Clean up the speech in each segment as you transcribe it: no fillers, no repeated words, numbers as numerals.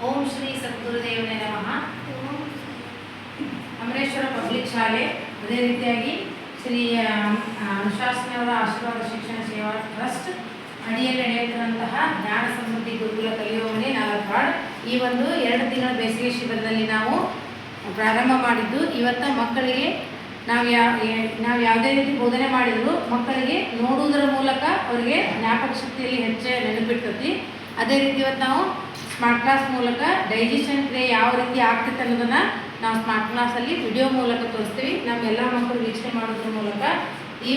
ಓಂ ಶ್ರೀ ಸದ್ಗುರುದೇವನೇ ನಮಃ. ಅಮರೇಶ್ವರ ಪಬ್ಲಿಕ್ ಶಾಲೆ, ಅದೇ ರೀತಿಯಾಗಿ ಶ್ರೀ ಅನುಶಾಸನವರ ಆಶೀರ್ವಾದ ಶಿಕ್ಷಣ ಸೇವಾ ಟ್ರಸ್ಟ್ ಅಡಿಯಲ್ಲಿ ನಡೆಯುತ್ತಿರುವಂತಹ ಜ್ಞಾನ ಸಮೃದ್ಧಿ ಗುರುಕುಲ ಕಲಿಯುವ ಮನೆ ನಾಲ್ಕಾಡ್ ಈ ಒಂದು 2 ತಿಂಗಳ ಬೇಸಿಗೆ ಶಿಬಿರದಲ್ಲಿ ನಾವು ಪ್ರಾರಂಭ ಮಾಡಿದ್ದು. ಇವತ್ತು ಮಕ್ಕಳಿಗೆ ನಾವು ಯಾವುದೇ ರೀತಿ ಬೋಧನೆ ಮಾಡಿದ್ರು ಮಕ್ಕಳಿಗೆ ನೋಡುವುದರ ಮೂಲಕ ಅವರಿಗೆ ಜ್ಞಾಪಕ ಶಕ್ತಿಯಲ್ಲಿ ಹೆಚ್ಚು ನೆನಪಿರ್ತತಿ. ಅದೇ ರೀತಿ ಇವತ್ತು ನಾವು ಸ್ಮಾರ್ಟ್ ಕ್ಲಾಸ್ ಮೂಲಕ ಡೈಜೆಷನ್ ಕ್ರಿಯೆ ಯಾವ ರೀತಿ ಆಗ್ತೈತೆ ಅನ್ನೋದನ್ನು ನಾವು ಸ್ಮಾರ್ಟ್ ಕ್ಲಾಸಲ್ಲಿ ವಿಡಿಯೋ ಮೂಲಕ ತೋರಿಸ್ತೀವಿ. ನಮ್ಮೆಲ್ಲ ಮಕ್ಕಳು ವೀಕ್ಷಣೆ ಮಾಡೋದ್ರ ಮೂಲಕ ಈ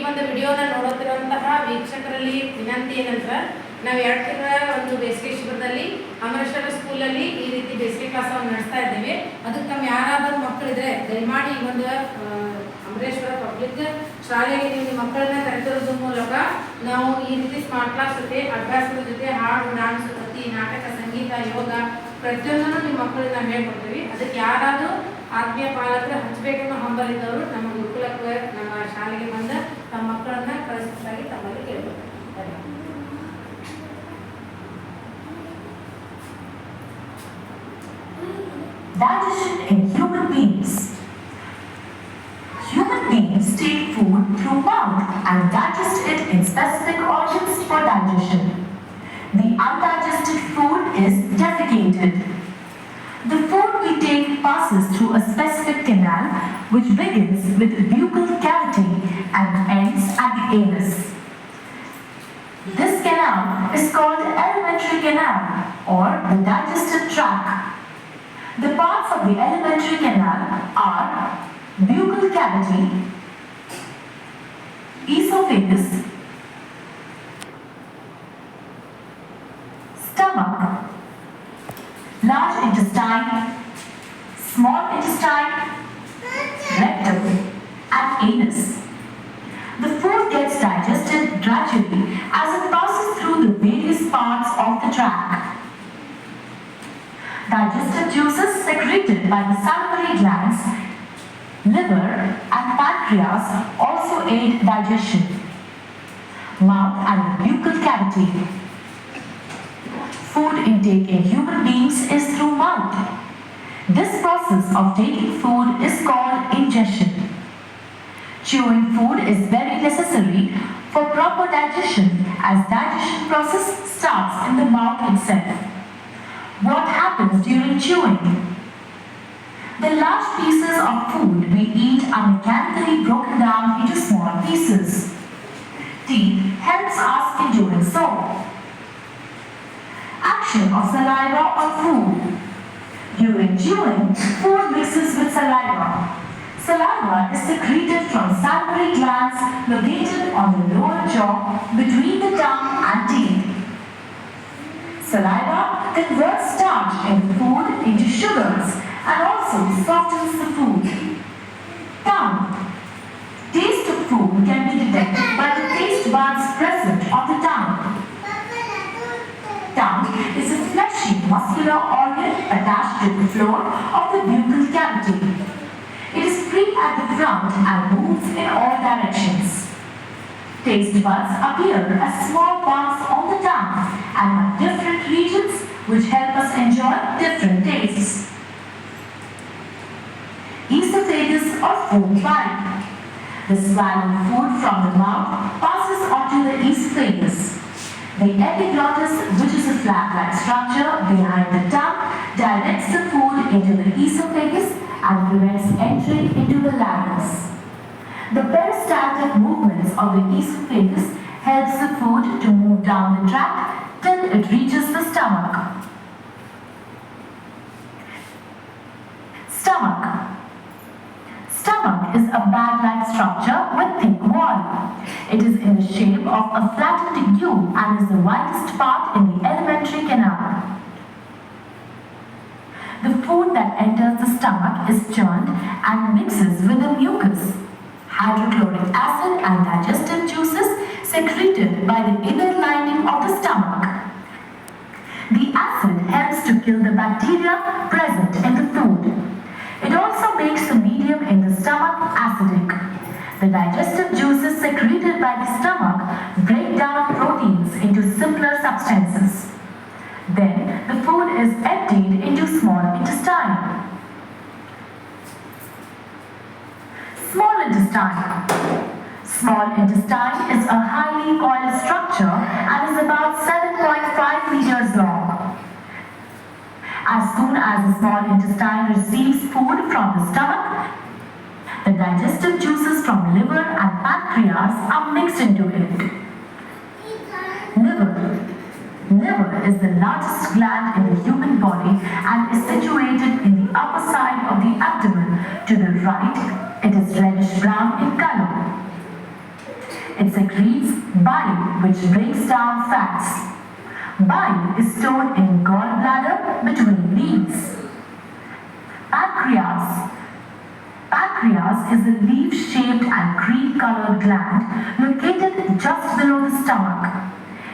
ಒಂದು ವಿಡಿಯೋನ ನೋಡುತ್ತಿರುವಂತಹ ವೀಕ್ಷಕರಲ್ಲಿ ವಿನಂತಿ ಏನಂದ್ರೆ, ನಾವು 2 ತಿಂಗಳ ಒಂದು ಬೇಸಿಗೆ ಶಿಬಿರದಲ್ಲಿ ಅಮರೇಶ್ವರ ಸ್ಕೂಲಲ್ಲಿ ಈ ರೀತಿ ಬೇಸಿಗೆ ಕ್ಲಾಸನ್ನು ನಡೆಸ್ತಾ ಇದ್ದೇವೆ. ಅದಕ್ಕೆ ನಮ್ಮ ಯಾರಾದರೂ ಮಕ್ಕಳಿದ್ರೆ ದಯಮಾಡಿ ಈ ಒಂದು ಅಮರೇಶ್ವರ ಪಬ್ಲಿಕ್ ಶಾಲೆಗೆ ನೀವು ಮಕ್ಕಳನ್ನ ಕರೆತರೋದ್ರ ಮೂಲಕ ನಾವು ಈ ರೀತಿ ಸ್ಮಾರ್ಟ್ ಕ್ಲಾಸ್ ಜೊತೆ ಅಭ್ಯಾಸದ ಜೊತೆ ಹಾಡು, ಡಾನ್ಸ್, ಕೃತಿ, ನಾಟಕ, ಸಂಗೀತ, ಯೋಗ ಪ್ರತಿಯೊಂದನ್ನು ನಿಮ್ಮ ಮಕ್ಕಳಿಗೆ ನಾವು ಹೇಳ್ಕೊಡ್ತೀವಿ. ಅದಕ್ಕೆ ಯಾರಾದರೂ ಆತ್ಮೀಯ ಪಾಲಕರು ಹಚ್ಚಬೇಕನ್ನೋ ಹಂಬಲಿದ್ದವರು ನಮ್ಮ ಗುರುಕುಲಕ್ಕೆ ನಮ್ಮ ಶಾಲೆಗೆ ಬಂದ ತಮ್ಮ ಮಕ್ಕಳನ್ನ ಕಳಿಸಬೇಕಾಗಿ ತಮ್ಮಲ್ಲಿ ಕೇಳಬೇಕು. Digestion in human beings. Human beings take food through mouth and digest it in specific organs for digestion. The undigested food is defecated. The food we take passes through a specific canal which begins with the buccal cavity and ends at the anus. This canal is called the alimentary canal or the digestive tract. The parts of the alimentary canal are buccal cavity, esophagus, stomach, large intestine, small intestine, rectum, and anus. The food gets digested gradually as it passes through the various parts of the tract. Digestive juices secreted by the salivary glands, liver, and pancreas also aid digestion. Mouth and the buccal cavity. Food intake in human beings is through mouth. This process of taking food is called ingestion. Chewing food is very necessary for proper digestion as digestion process starts in the mouth itself. What happens during chewing? The large pieces of food we eat are mechanically broken down into small pieces. Teeth helps us in doing so. Action of saliva on food. During chewing, food mixes with saliva. Saliva is secreted from salivary glands located on the lower jaw between the tongue and teeth. Saliva converts starch in food into sugars and also softens the food. Tongue. Taste of food can be detected by the taste buds present on the tongue. Tongue is a fleshy muscular organ attached to the floor of the buccal cavity. It is free at the front and moves in all directions. Taste buds appear as small bumps on the tongue and have different regions which help us enjoy different tastes. Esophagus or food pipe. The swallowed food from the mouth passes onto the esophagus. The epiglottis, which is a flat-like structure behind the tongue, directs the food into the esophagus and prevents entry into the larynx. The peristaltic movements of the esophagus helps the food to move down the tract till it reaches the stomach. Stomach. Stomach is a bag-like structure with thick wall. It is in the shape of a flattened U and is the widest part in the alimentary canal. The food that enters the stomach is churned and mixes with the mucus, hydrochloric acid, and digestive juices secreted by the inner lining of the stomach. The acid helps to kill the bacteria present in the food. It also makes the medium in the stomach acidic. The digestive juices secreted by the stomach break down proteins into simpler substances. Then the food is emptied into small intestine. Small intestine. Small intestine is a highly coiled structure and is about 7.5 meters long. As soon as the small intestine receives food from the stomach, the digestive juices from liver and pancreas are mixed into it. Liver. Liver is the largest gland in the human body and is situated in the upper side of the abdomen. To the right, it is reddish brown in color. It secretes bile, which breaks down fats. Bile is stored in gallbladder between meals. Pancreas. Pancreas is a leaf-shaped and cream-colored gland located just below the stomach.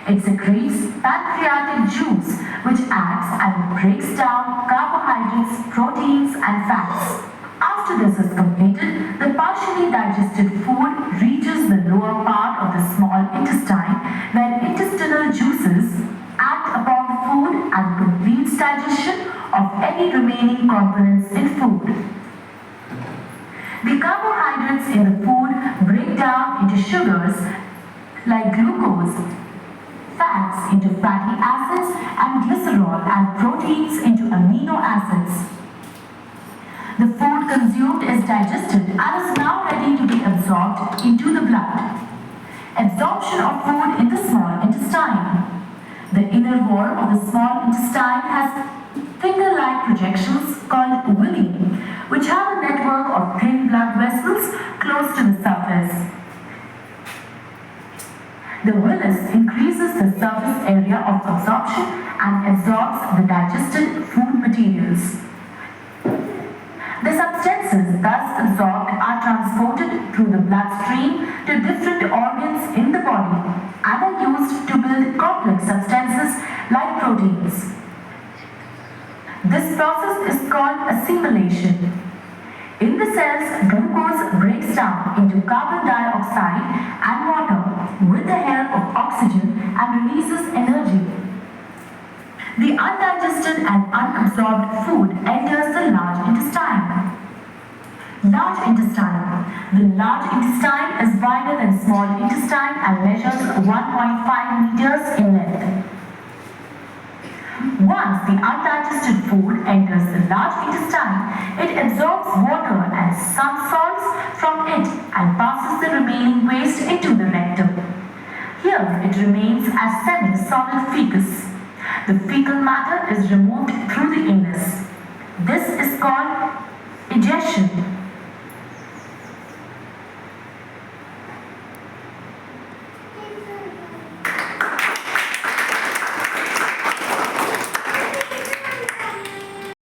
It secretes pancreatic juice, which acts and breaks down carbohydrates, proteins, and fats. After this is completed, the partially digested food reaches the lower part of the small intestine, where intestinal juices act upon the food and completes digestion of any remaining components in food. The carbohydrates in the food break down into sugars like glucose, fats into fatty acids, and glycerol, and proteins into amino acids. The food consumed is digested and is now ready to be absorbed into the blood. Absorption of food in the small intestine. The inner wall of the small intestine has finger-like projections called villi, which have a network of thin blood vessels close to the surface. The villus increases the surface area of absorption and absorbs the digested food materials. The substances thus absorbed are transported through the bloodstream to different organs in the body and are used to build complex substances like proteins. This process is called assimilation. In the cells, glucose breaks down into carbon dioxide and water with the help of oxygen and releases energy. The undigested and unabsorbed food enters the large intestine. Large intestine. The large intestine is wider than small intestine and measures 1.5 meters in length. Once the undigested food enters the large intestine, it absorbs water and some salts from it and passes the remaining waste into the rectum. Here it remains as semi-solid fecus. The fecal matter is removed through the anus. This is called